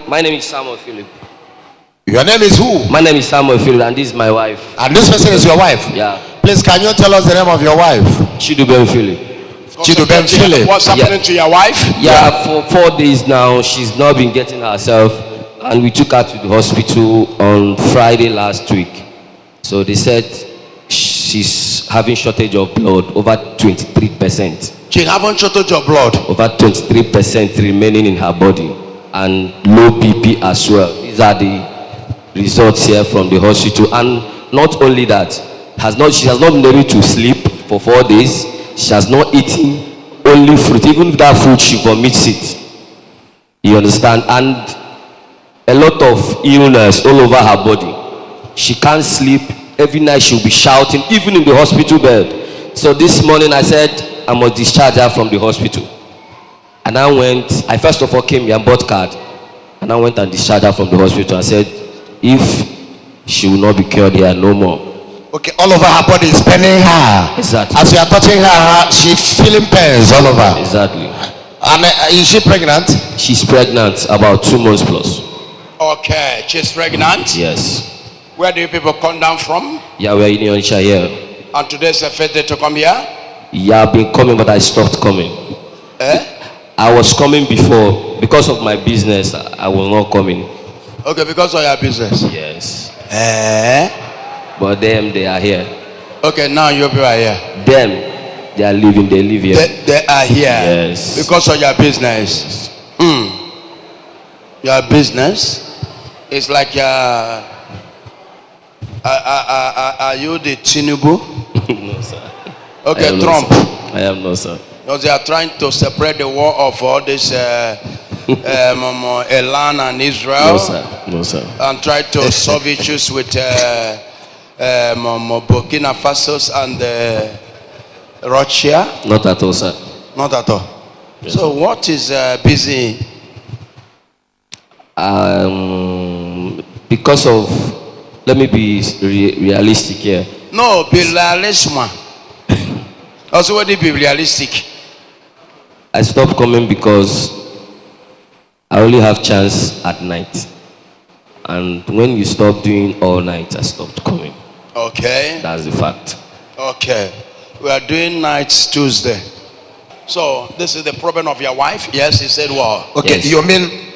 My name is Samuel Philip. Your name is who? My name is Samuel Philip, and this is my wife. And this person is your wife? Yeah. Please, can you tell us the name of your wife? Chiduben Philip. Chiduben Philip. What's happening to your wife? Yeah, for 4 days now, she's not been getting herself, and we took her to the hospital on Friday last week. So they said she's having shortage of blood, over 23%. She having shortage of blood? Over 23% remaining in her body, and low BP as well. These are the results here from the hospital. And not only that, she has not been able to sleep for 4 days. She has not eaten, only fruit. Even that fruit, she vomits it. You understand? And a lot of illness all over her body. She can't sleep. Every night she'll be shouting, even in the hospital bed. So this morning I said I must discharge her from the hospital. And I first of all came here and bought card. And I went and discharged her from the hospital. I said, if she will not be cured here no more. Okay, all over her body is paining her. Exactly. As you are touching her, she's feeling pains all over. Exactly. And is she pregnant? She's pregnant, about 2 months plus. Okay, she's pregnant? Yes. Where do you people come down from? Yeah, we're in Onitsha here. And today's the first day to come here? Yeah, I've been coming, but I stopped coming. I was coming before. Because of my business, I was not coming. Okay, because of your business? Yes. But them, they are here. Okay, now you people are here. Them, they are living, they live here. They are here. Yes. Because of your business. Your business is like are you the Tinubu? No, sir. Okay, Trump. I am not, sir. Because they are trying to separate the war of all this Iran and Israel. No, sir. No, sir. And try to solve issues with Burkina Faso and Russia. Not at all, sir. Not at all. Yes. So what is busy? Because of, let me be realistic here. No, be realistic. Also, what is be realistic? I stopped coming because I only have chance at night. And when you stop doing all night, I stopped coming. Okay. That's the fact. Okay. We are doing nights Tuesday. So this is the problem of your wife? Yes, he said what? Okay, yes. You mean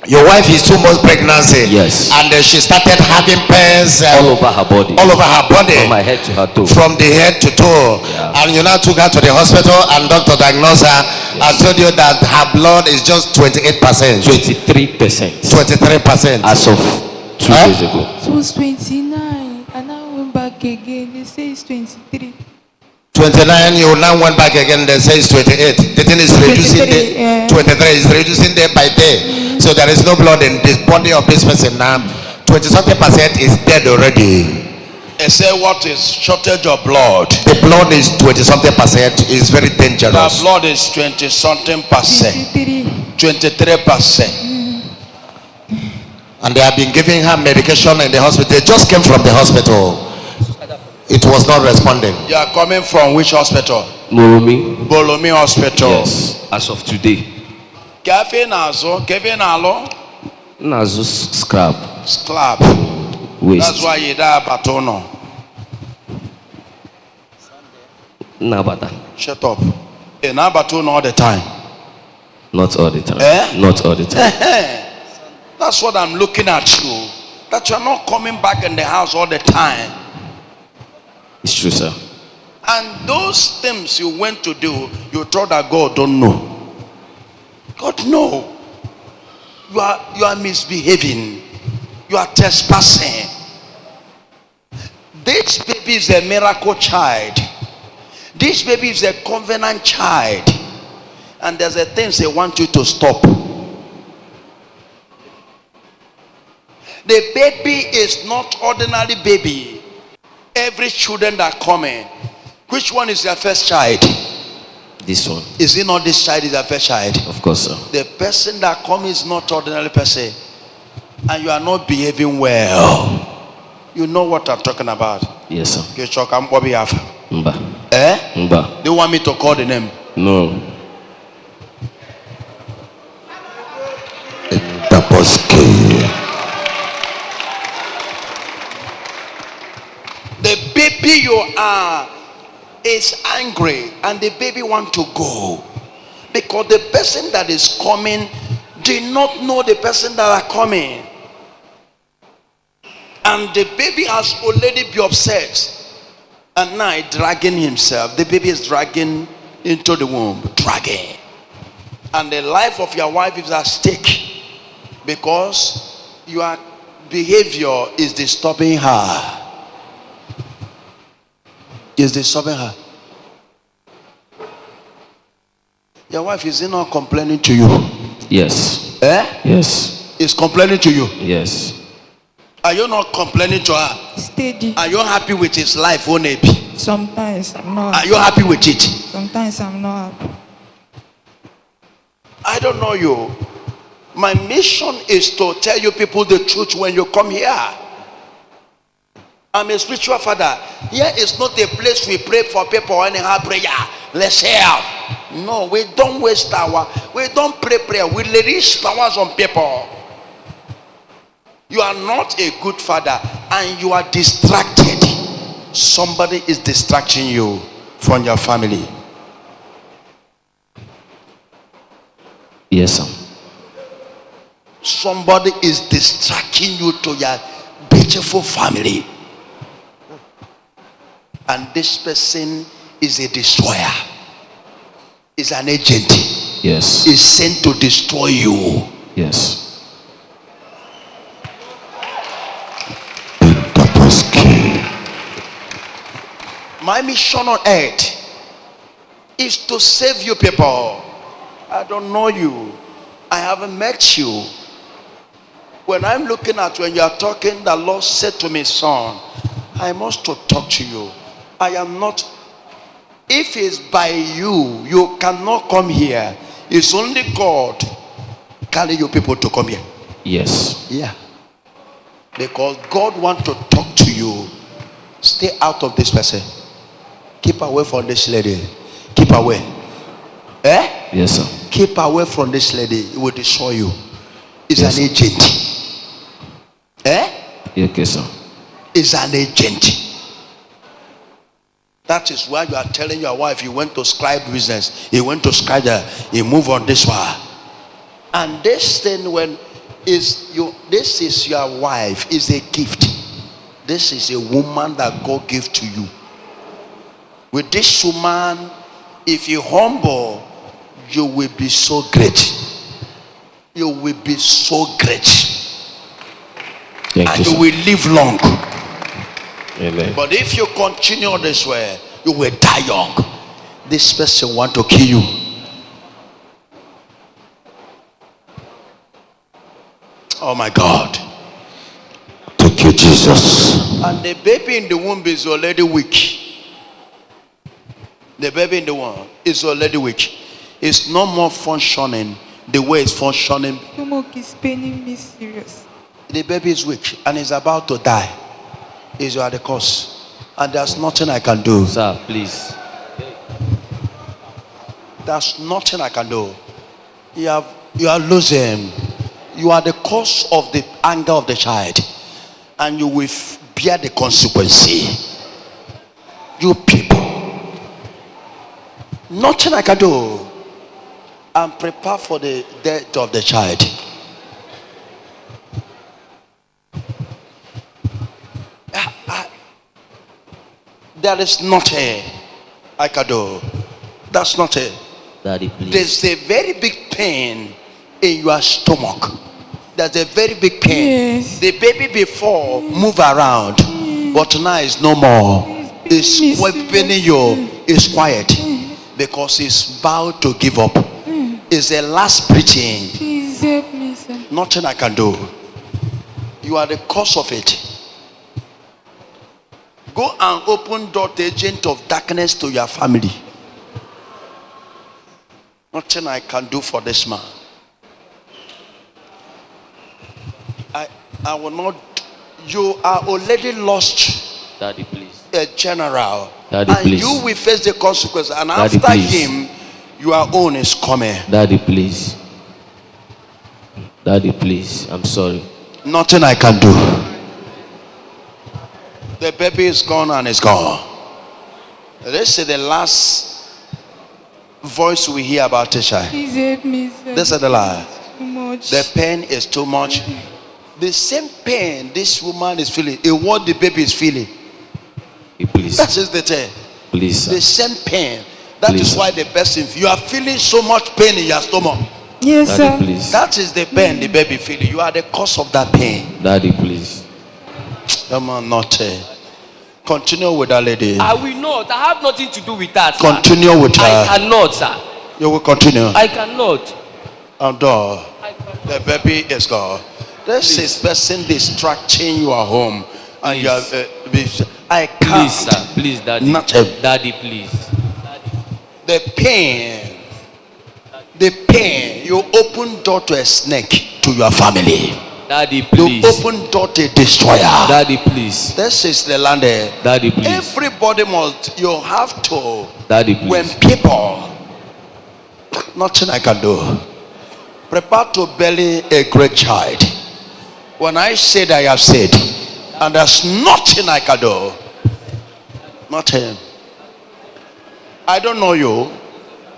your wife is 2 months pregnancy? Yes. And she started having pains all over her body. All over her body. From my head to her toe. From the head to toe. Yeah. And you now took her to the hospital and doctor diagnosed her and told you that her blood is just 28%. 23%. 23%. As of 2 days ago. It was 29 and I went back again. They say it's 23. 29, you now went back again, they say it's 28. The thing is reducing day, 23 is reducing day by day. So there is no blood in this body of this person now. 20-something% is dead already. They say what is shortage of blood? The blood is 20-something%, is very dangerous. The blood is 20-something%. 23%. And they have been giving her medication in the hospital. They just came from the hospital. It was not responding. You are coming from which hospital? Bolomi Hospital. Yes, as of today. Kevin Alo. Nazo scrap. Waste. That's why you die batono. Nabata. Shut up. In batono all the time. Not all the time. Not all the time. That's what I'm looking at you. That you are not coming back in the house all the time. It's true, sir. And those things you went to do, you thought that God don't know. God know. You are misbehaving. You are trespassing. This baby is a miracle child. This baby is a covenant child. And there's a things they want you to stop. The baby is not ordinary baby. Every children that come in, which one is their first child? This one. Is it not this child is their first child? Of course, sir. The person that comes is not ordinary person. And you are not behaving well. You know what I'm talking about? Yes, sir. Mba. Mba. Do you want me to call the name? No. Taposki. is angry and the baby want to go, because the person that is coming did not know the person that are coming, and the baby has already been upset, and now he's dragging himself. The baby is dragging into the womb, dragging, and the life of your wife is at stake because your behavior is disturbing her. Is disturbing her. Your wife is not complaining to you? Yes. Yes. Is complaining to you? Yes. Are you not complaining to her? Steady. Are you happy with his life, Onebi? Sometimes I'm not. Are you happy with it? Sometimes I'm not happy. I don't know you. My mission is to tell you people the truth when you come here. I'm a spiritual father. Here is not a place we pray for people anyhow prayer. Let's help. No, we don't waste we don't pray prayer. We release powers on people. You are not a good father and you are distracted. Somebody is distracting you from your family. Yes, sir. Somebody is distracting you to your beautiful family. And this person is a destroyer. Is an agent. Yes. Is sent to destroy you. Yes. My mission on earth is to save you people. I don't know you. I haven't met you. When I'm looking at when you are talking, the Lord said to me, son, I must to talk to you. I am not. If it's by you, you cannot come here. It's only God carry you people to come here. Yes. Yeah. Because God wants to talk to you. Stay out of this person. Keep away from this lady. Keep away. Yes, sir. Keep away from this lady. It will destroy you. It's yes, an agent. Yes, sir. It's an agent. That is why you are telling your wife you went to scribe business. He went to scribe, he moved on this one. And this thing this is your wife, is a gift. This is a woman that God gave to you. With this woman, if you humble, you will be so great. You will be so great. Thank and you will live long. Amen. But if you continue this way, you will die young. This person want to kill you. Oh my God. Thank you, Jesus. And the baby in the womb is already weak. The baby in the womb is already weak. It's no more functioning the way it's functioning. Stomach is paining me serious. The baby is weak and is about to die. Is you are the cause. And there's nothing I can do. Sir, please. There's nothing I can do. You are losing. You are the cause of the anger of the child. And you will bear the consequence. You people. Nothing I can do. I'm prepared for the death of the child. There is nothing I can do. That's not it. Daddy, please. There's a very big pain in your stomach. There's a very big pain. Yes. The baby before move around, but now it's no more. It's paining you. It's quiet because it's about to give up. It's the last preaching. Please help me, sir. Nothing I can do. You are the cause of it. Go and open door to agent of darkness to your family. Nothing I can do for this man. I will not. You are already lost. Daddy, please. A general. Daddy, and please. you will face the consequence. And Daddy, after please. him, your own is coming. Daddy, please. Daddy, please. I'm sorry. Nothing I can do. The baby is gone and it's gone. This is the last voice we hear about Tisha. Please help me, sir. This is the lie. Too much. The pain is too much. The same pain this woman is feeling is what the baby is feeling. Please, That is the thing. please, The sir. same pain. That Please, is sir. why the person, you are feeling so much pain in your stomach. Yes, Daddy, sir. please. That is the pain the baby feeling. You are the cause of that pain. Daddy, please. Come on, not. Continue with that lady. I will not. I have nothing to do with that, sir. Continue with I her. cannot, sir. You will continue. I cannot. And the baby is gone. This is person distracting your home, and you are. I can't. Please, sir. Please, Daddy. Not a- Daddy, please. The pain. The pain. You open door to a snake to your family. Daddy, You please. open door to a destroyer. Daddy, please. This is the land. Daddy, please. Everybody must. You have to. Daddy, When please. people, nothing I can do. Prepare to belly a great child. When I said, I have said, and there's nothing I can do. Nothing. I don't know you.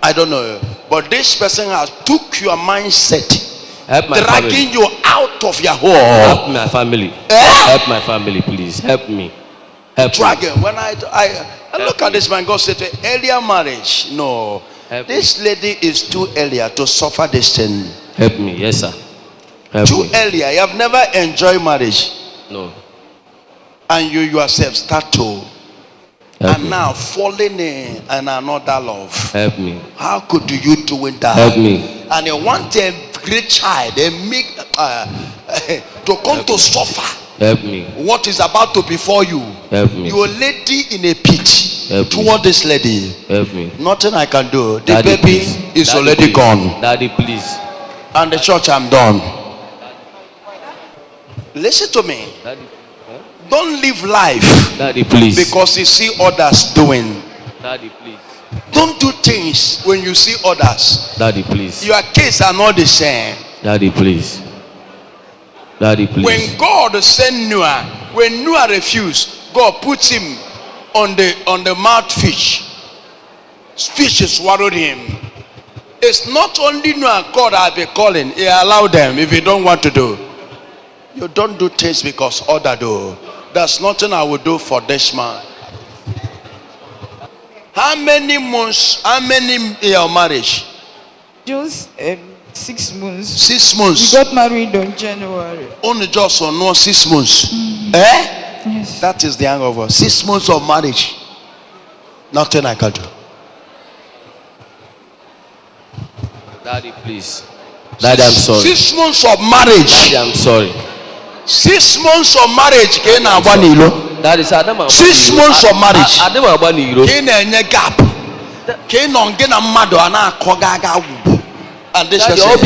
I don't know you. But this person has took your mindset, Help my family. dragging you out of your home. Help my family. Eh? Help my family, please. Help me. Help me. Dragging. When I look at this man, God said to earlier marriage. No. Help This lady is too earlier to suffer this thing. Help me. Yes, sir. Help Too me. earlier. You have never enjoyed marriage. No. And you yourself start to. Help And me. now falling in another love. Help me. How could you do that? Help me. And you want a great child, a make to come to suffer Help me. what is about to befall you. Help me. You a lady in a pit. Help me. Toward this lady. Help me. Nothing I can do. The Daddy, baby please. is Daddy, already please. gone. Daddy, please. And the church, I'm done. Listen to me. Daddy, Don't live life Daddy, please. because you see others doing. Daddy, please. Don't do things when you see others. Daddy, please. Your case are not the same. Daddy, please. Daddy, please. When God sent Noah, when Noah refused, God put him on the mouth fish. Fish swallowed him. It's not only Noah God has been calling. He allowed them if you don't want to do. You don't do things because other do. There's nothing I will do for this man. How many months? How many year marriage? Just 6 months. 6 We months. got married on January. Only just on no 6 months. Eh? Yes. That is the hangover. 6 months of marriage. Nothing I can do. Daddy, please. Daddy, I'm sorry. 6 months of marriage. Daddy, I'm sorry. 6 months of marriage. Ke na agba n'ilo. Daddy, sir, Adam, 6 months of marriage. Adam, Abaniro. Ke na-enye gap. Ke nọ nke na mmadụ a na-akọ gaga ugwu. And this Daddy, person.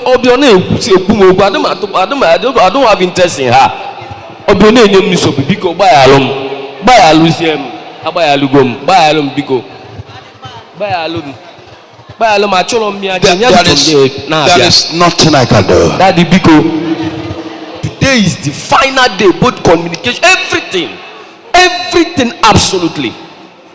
Obio, na-ekwu m okwu. I don't have interest in her. Obio na-enye m nsogbu. Biko, gbaghaalụ m. Gbaghaalụzie m. Agbaghalụgo m. Gbaghaalụ m, biko. Gbaghaalụ m. Gbaghaalụ m. Achọrọ m ya. There is nothing I can do. Daddy, biko. Today is the final day, both communication, everything, absolutely.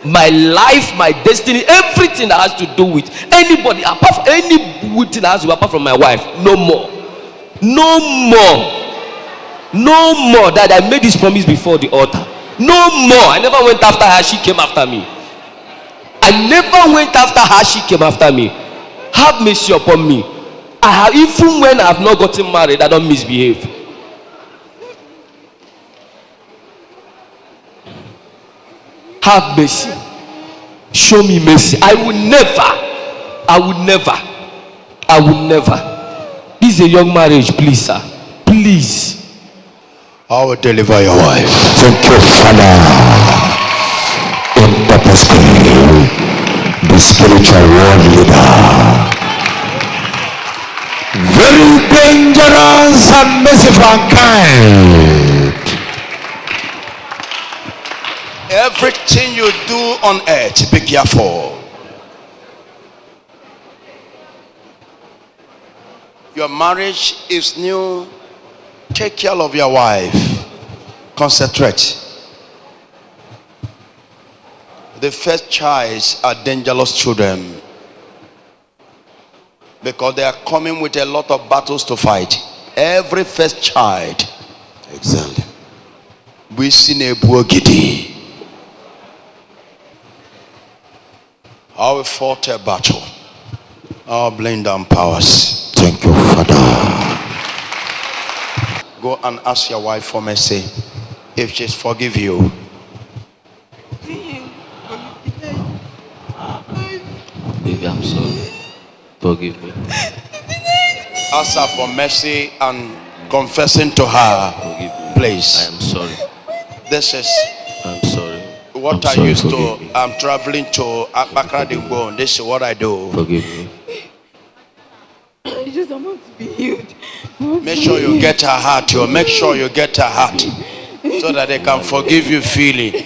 My life, my destiny, everything that has to do with anybody, apart from anything that has to do apart from my wife, no more. That I made this promise before the altar. No more. I never went after her, she came after me. Have mercy upon me. Even when I have not gotten married, I don't misbehave. Have mercy. Show me mercy. I will never. This is a young marriage, please, sir. Please. I will deliver your wife. Thank you, Father. In purpose, the spiritual world leader. Very dangerous and merciful and kind. Everything you do on earth, be careful. Your marriage is new. Take care of your wife. Concentrate. The first child are dangerous children because they are coming with a lot of battles to fight. Every first child, Exactly. we seen a buogidi. How we fought a battle. Our blind down powers. Thank you, Father. Go and ask your wife for mercy if she's forgive you. Baby, I'm sorry. Forgive me. Ask her for mercy and confessing to her. Forgive me. I Please. am sorry. This is I'm sorry. what I'm I sorry, used to. forgive me. I'm traveling to Akbakra Dingbon. This is what I do. Forgive me. I just want to be healed. Make sure you get her heart. You make sure you get her heart so that they can forgive you freely.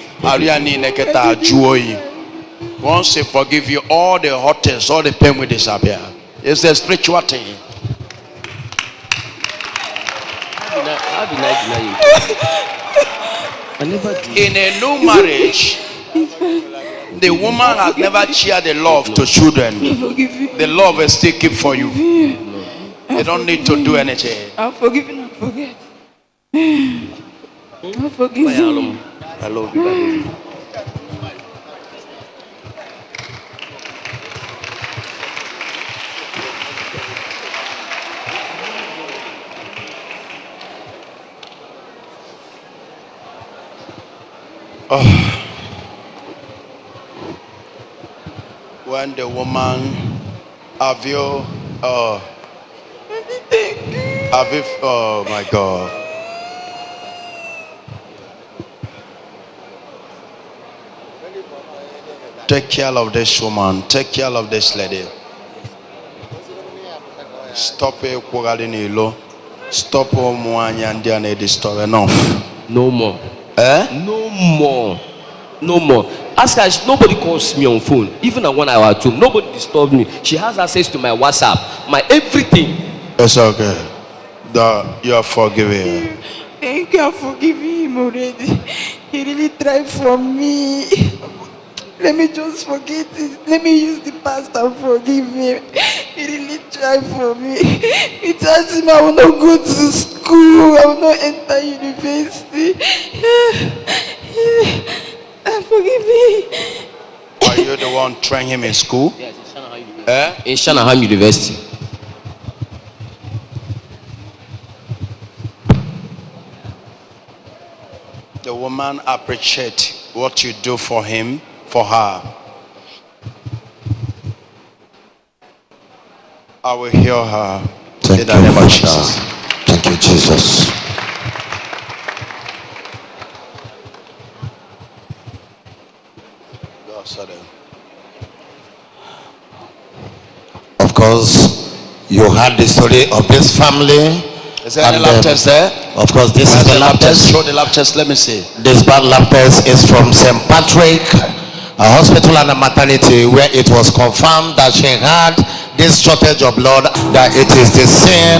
Once they forgive you, all the hotels, all the pain will disappear. It's a spiritual thing. How did I deny you? I never did. In a new marriage, the woman has never shared the love to children. The love is still keep for you. You don't need to do anything. I'll forgive and I'll forget. I'll forgive you. I love you, baby. When the woman have you oh my God. Take care of this woman. Take care of this lady. Stop it. Stop enough. No more. Eh? No more. No more. Ask her. Nobody calls me on phone. Even when I was at home, nobody disturbs me. She has access to my WhatsApp, my everything. It's okay. You are forgiven. Thank you for forgiving him already. He really tried for me. Let me just forget it. Let me use the past and forgive him. He really tried for me. He told him I will not go to school. I will not enter university. Forgive me. Are you the one training him in school? Yes, in Shanahan University. Eh? In Shanahan University. The woman appreciate what you do for him, for her. I will hear her. Thank In the you, name of Father. Jesus. Thank you, Jesus. God, so then. Of course, you heard the story of this family. Is there any And, lab test there? Of course, this is Where's the lab test. Show the lab test. Let me see. This bad lab test is from St. Patrick Hospital and Maternity, where it was confirmed that she had this shortage of blood, that it is the sin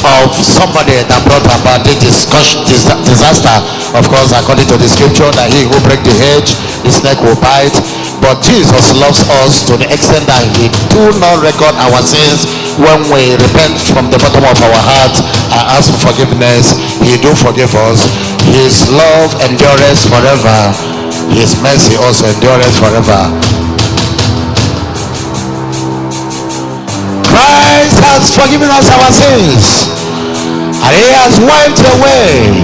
of somebody that brought about this disaster. Of course, according to the scripture, that he who break the hedge, the snake will bite. But Jesus loves us to the extent that he do not record our sins. When we repent from the bottom of our heart and ask for forgiveness, he do forgive us. His love endures forever. His mercy also endures forever. Christ has forgiven us our sins, and he has wiped away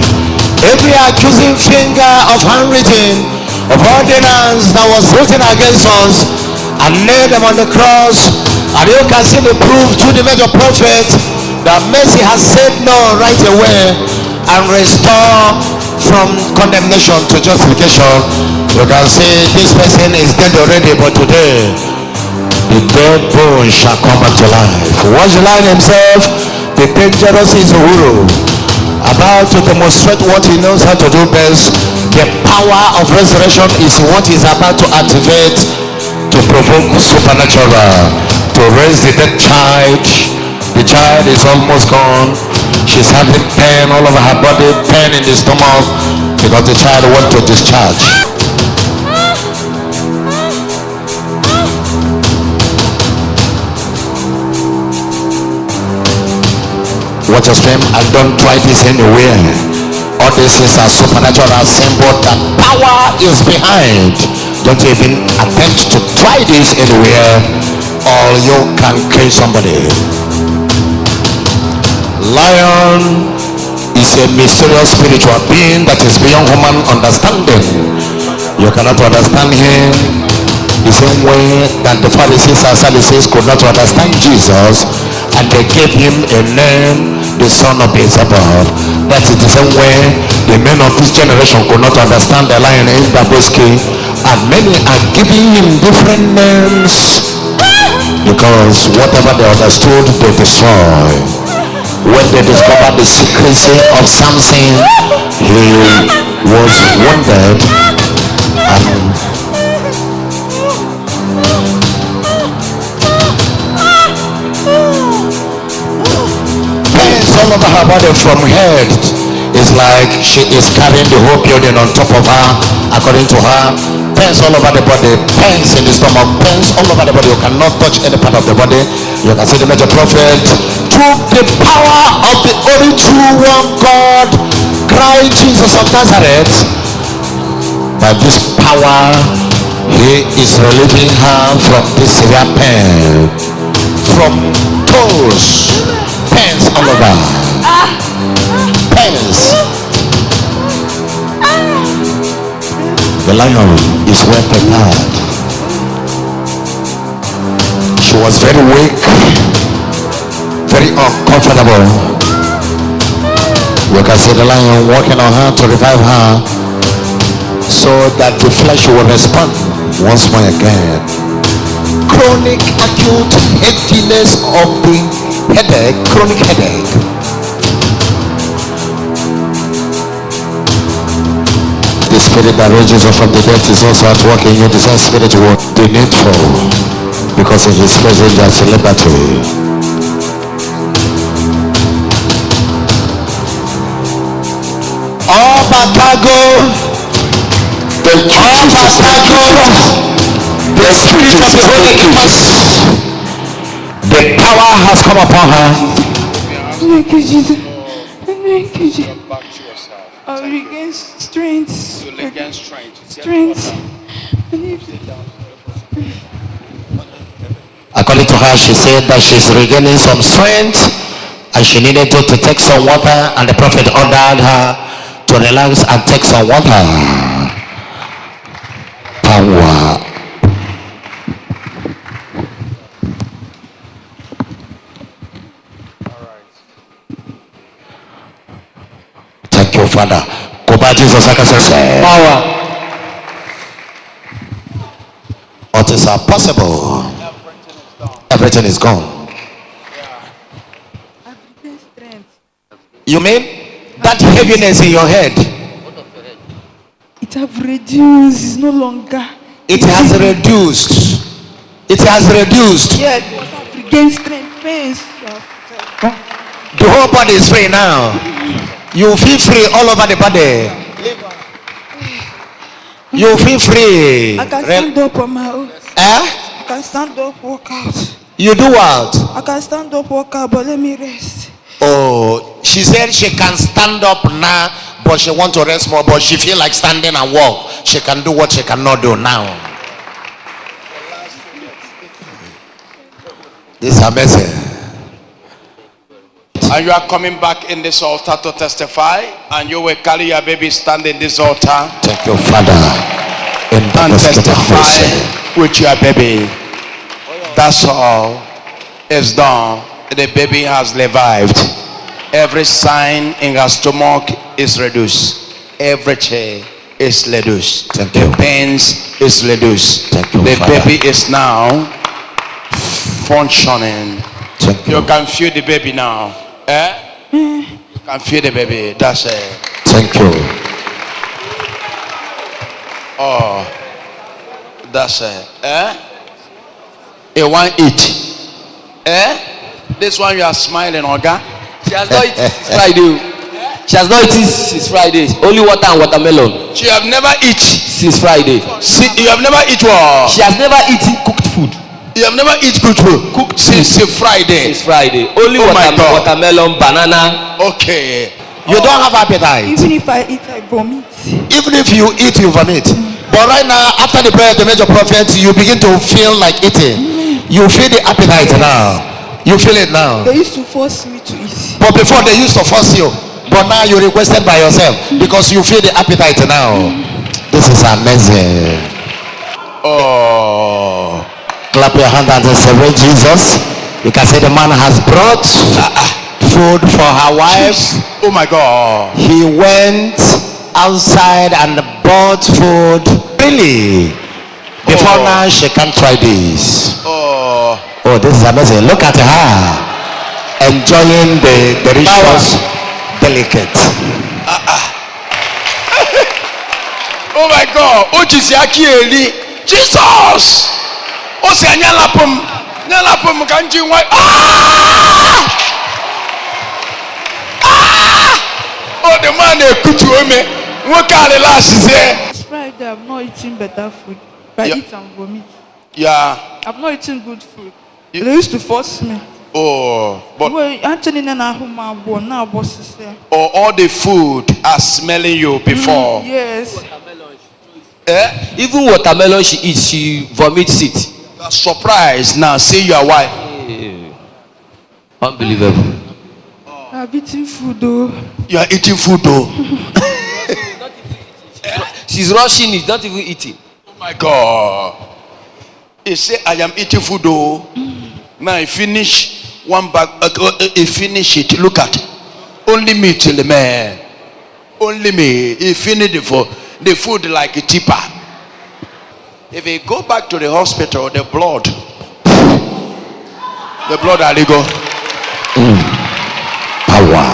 every accusing finger of handwriting, of ordinance that was written against us, and laid them on the cross. And you can see the proof through the major prophet that mercy has said no right away and restore from condemnation to justification. You can see this person is dead already, but today the dead bone shall come back to life. What's the line himself? The dangerous is Uhuru, about to demonstrate what he knows how to do best. The power of resurrection is what he's about to activate to provoke supernatural, to raise the dead child. The child is almost gone. She's having pain all over her body, pain in the stomach, because the child wants to discharge. Watch your stream and don't try this anywhere. All these things are supernatural symbol that power is behind. Don't even attempt to try this anywhere, or you can kill somebody. Lion is a mysterious spiritual being that is beyond human understanding. You cannot understand him the same way that the Pharisees and Sadducees could not understand Jesus, and they gave him a name, the son of Beelzebub. That is the same way the men of this generation could not understand the lion in Daboski, and many are giving him different names because whatever they understood they destroy. When they discovered the secrecy of Samson, he was wounded and pains all over her body from head. It's like she is carrying the whole building on top of her, according to her. Pains all over the body, pains in the stomach, pains all over the body. You cannot touch any part of the body. You can see the major prophet, through the power of the only true one God, Christ Jesus of Nazareth. By this power, he is relieving her from this severe pain, from toes, pains all over, pains. The lion is well prepared. She was very weak, very uncomfortable. You can see the lion walking on her to revive her, so that the flesh will respond once more again. Chronic acute heaviness of the headache, chronic headache. The spirit that raises up from the dead is also at work in you. The same spirit will be needful, because in his presence there is liberty. All Batago, the spirit of the Holy Ghost, the power has come upon her. Thank you, Jesus. Thank you, Jesus. I'll regain strength. You'll regain strength. Strength. According to her, she said that she's regaining some strength and she needed to take some water, and the prophet ordered her to relax and take some water. Power. Thank you, Father. Go back, Jesus. I can say power. What is possible? Everything is gone. You mean that heaviness in your head? It have reduced. It's no longer. It has reduced. It has reduced. Yes. Regain strength. Pains. The whole body is free now. You feel free all over the body. You feel free. I can stand up on my own. I can stand up, walk out. You do what? I can stand up, walk out, but let me rest. Oh, she said she can stand up now, but she want to rest more, but she feel like standing and walk. She can do what she cannot do now. This is amazing. And you are coming back in this altar to testify, and you will carry your baby stand in this altar. Thank you, Father. And testify with your baby. That's all is done. The baby has revived. Every sign in her stomach is reduced. Everything is reduced. Thank the you. pains is reduced. Thank you, the Father. baby is now functioning. Thank you. You can feel the baby now. You can feel the baby. That's it. Thank you. Oh, that's it. A one eat. This one you are smiling, Oga. She has not eaten since Friday. She has not eaten since Friday. Only water and watermelon. She have never eaten since Friday. See, you have never eaten what? She has never eaten cooked food. You have never eat good food cooked since Friday. Since Friday. Only Oh my God. watermelon, banana. Okay. You don't have appetite. Even if I eat, I vomit. Even if you eat, you vomit. But right now, after the prayer of the major prophet, you begin to feel like eating. You feel the appetite now. You feel it now. They used to force me to eat. But before they used to force you. But now you requested by yourself because you feel the appetite now. This is amazing. Oh. Clap your hand and celebrate Jesus. You can say the man has brought food for her wife. Oh my God. He went outside and bought food. Really? Before now, she can't try this. Oh. Oh, this is amazing. Look at her enjoying the delicious, delicate. Oh my God. Ochisiaki Eli. Jesus. Ose anyalapum. Nyalapum kanji why. Oh, the man they put you me. What kind of last is there? It's Friday, I'm not eating better food. I Yeah. eat and vomit. Yeah. I'm not eating good food. You- They used to force me. Oh, but Well, Anthony na huma born now bosses. all the food are smelling you before. Yes. Even watermelon she eats, she vomits it. You are surprised now. See your wife. Unbelievable. I've eaten food though. You are eating food though. She's rushing it, not even eating. Oh my God. He say I am eating food though. Now I finish one bag. He finish it. Look at only me till the man. Only me. He finish the food like a tipper. If he go back to the hospital, the blood will go. Power.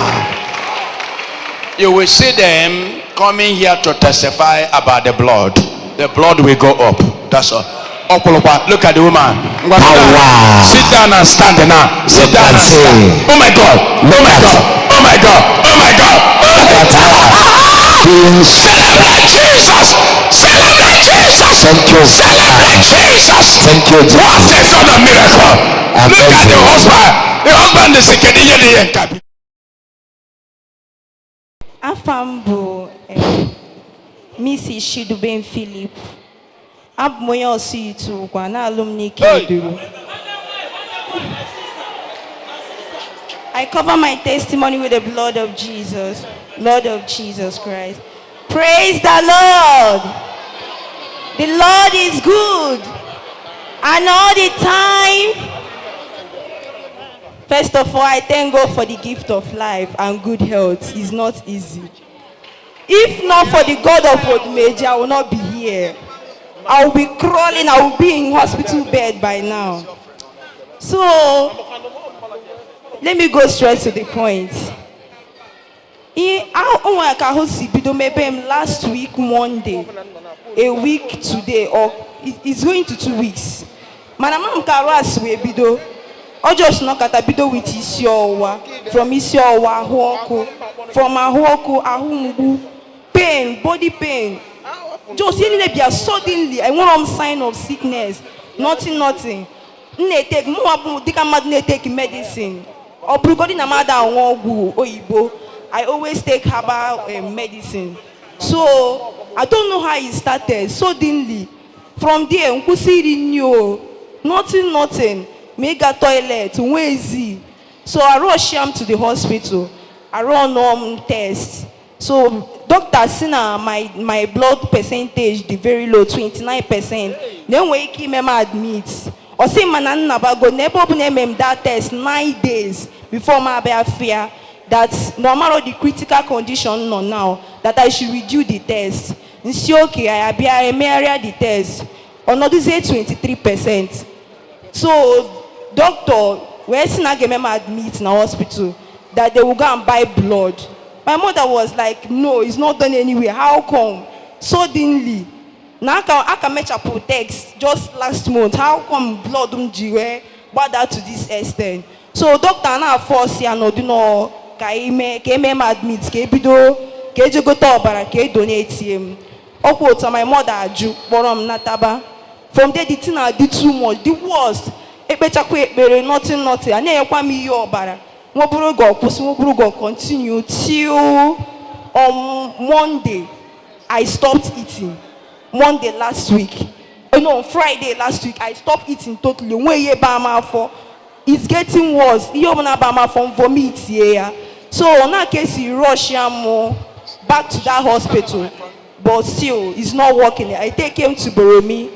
You will see them coming here to testify about the blood. The blood will go up. That's all. Look at the woman. Power. Sit down and stand now. Sit down and see. stand. Oh my God. Oh my God. Oh my God. Oh my God. Oh my God. Celebrate Jesus. Celebrate Jesus. Thank you. Celebrate Jesus. Thank you, Jesus. What a God of miracle. Look at the husband. The husband is a Kenyan. Afambo Missy Shiduben Philip Abmoyo see to Guana alumni Keduru. I cover my testimony with the blood of Jesus, Lord of Jesus Christ. Praise the Lord. The Lord is good, and all the time. First of all, I thank God for the gift of life and good health. It's not easy. If not for the God of Odumeje, I will not be here. I will be crawling, I will be in hospital bed by now. So, let me go straight to the point. Last week, Monday, a week today, or it's going to 2 weeks. Manamam Karas Webido. I just knock at a bido with Isiowa, from Isiowa, from Ahoku, Ahumbu, pain, body pain. Just suddenly, I want some sign of sickness. Nothing. Take more take medicine. Or I always take herbal medicine. So I don't know how it started. Suddenly, from there, nothing. Mega toilet, wheezy. So I rush him to the hospital. I run test. So doctor seen my blood percentage the very low, 29%. Then we keep him admit. Or say man go never that test 9 days before my fear that normal the critical condition no now that I should reduce the test. And see okay, I the test. Another say 23%. So doctor, where Sinagem admit in the hospital that they will go and buy blood. My mother was like, no, it's not done anywhere. How come? Suddenly, now I can match a text just last month. How come blood brought that to this extent? So doctor now force ya no do no KM admit kebido keje go to obara ke donate him. My mother aju borom nataba. From there, the thing I did too much. The worst. Nothing. I never me your bara. Go continue till Monday. I stopped eating. Monday last week. No, Friday last week. I stopped eating totally. It's getting worse. You from vomit here. So in that case, you rush back to that hospital. But still, it's not working. I take him to Boromi.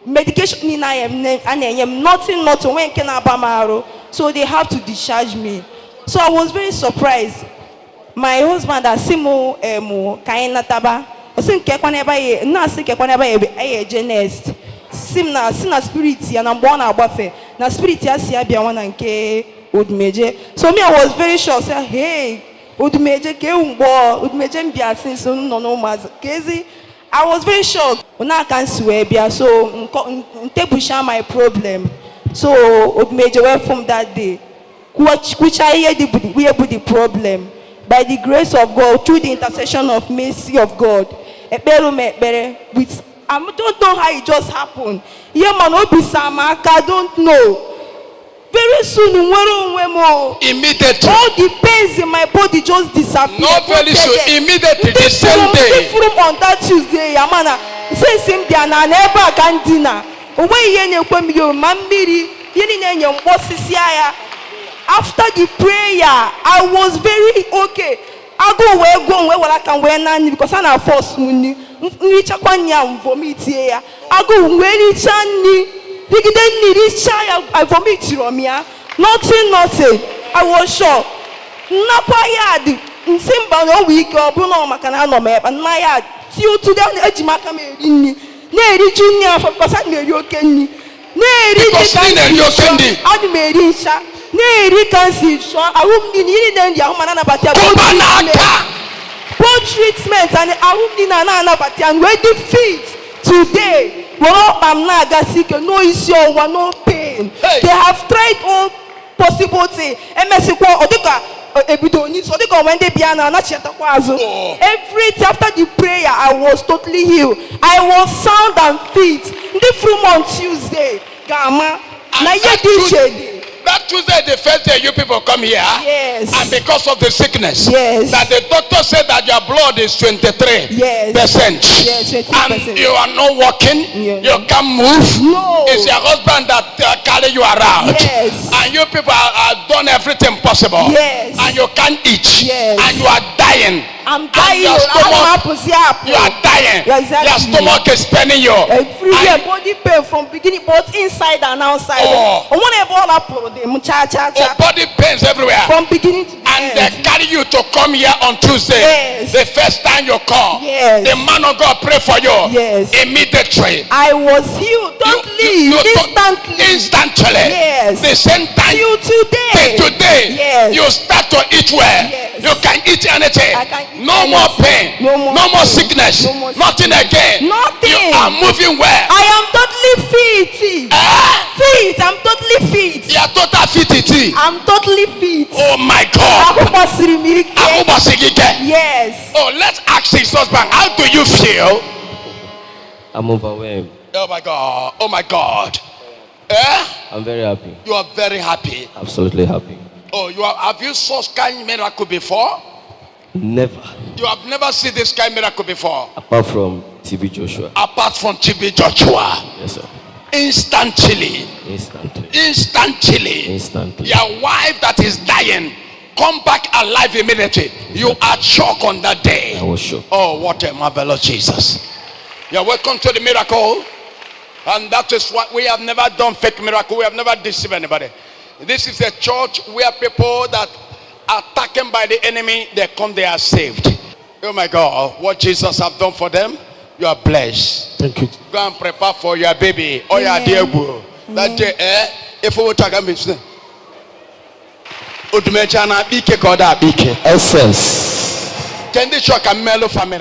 Medication in I am nothing when can abamaro. So they have to discharge me. So I was very surprised. My husband has simo kaina taba. Osin kekwaneba ye na si kekwaneba ye genest. Sina spirit and I'm born abafe. Na spirit ya si abia wana nke Odumeje. So me I was very sure. Say hey Odumeje ke umbo Odumeje mbia since no mas kezi. I was very shocked. When I can't swear, so Ntebusha my problem. So Odumeje went from that day. Which I hear the problem. By the grace of God, through the intercession of mercy of God. I don't know how it just happened. Yeah, man, I don't know. Very soon, immediately. All the pains in my body just disappeared. Not very soon, immediately, the same day. On that Tuesday, Amana, says him there na never can dinner. After the prayer, I was very okay. I go where I can wear none because I'm not forced money. Vomit here. I go where it's I vomit from here. Nothing. I was sure. Napa yard. Simba no week or Bruno Macana no map and my yard. See to the edge Macame. Neri Junior for Passan you can. Neri Odumeje. Neri can see. I won't be needing the Amana Batia. Both treatment and I won't be Nana Batia and where the feet today. Well, I'm not sick, no issue, no pain. Hey. They have tried all possible things. Every after the prayer, I was totally healed. I was sound and fit. Different on Tuesday. That Tuesday, the first day, you people come here. Yes. And because of the sickness. Yes. That the doctor said that your blood is 23%. Yes, 23%. And you are not walking. Yes. You can't move. No. It's your husband that carry you around. Yes. And you people have done everything possible. Yes. And you can't eat. Yes. And you are dying. I'm dying. You are dying. Exactly. Your stomach is paining you. Every body pain from beginning, both inside and outside. Body pains everywhere. From beginning to and they carry you to come here on Tuesday. Yes. The first time you come. Yes. The man of God pray for you. Yes. Immediately. I was healed. Don't leave. Instantly. Yes. The same time. Till today. Yes. You start to eat well. Yes. You can eat anything. I can eat no anything. more pain. No more sickness. No more Nothing again. Nothing. You are moving well. I am totally fit. Fit. I'm totally fit. You are totally fit. I'm totally fit. Oh my God. Yes. Oh, let's ask his husband. How do you feel? I'm overwhelmed. Oh my God. Oh my God. I'm very happy. You are very happy. Absolutely happy. Oh, have you saw kind of miracle before? Never. You have never seen this kind of miracle before? Apart from TB Joshua. Apart from TB Joshua. Yes, sir. Instantly. Your wife that is dying come back alive immediately. You are shocked on that day. I was shocked. Oh, what a marvelous Jesus. You're welcome to the miracle. And that is what we have never done fake miracle. We have never deceived anybody. This is a church where people that are taken by the enemy, they come, they are saved. Oh my God, what Jesus have done for them, you are blessed. Thank you. Go and prepare for your baby or your dear boy. That day, if we talk about business, Odumeje na bike koda bike. Essence. Can they shock a mellow family?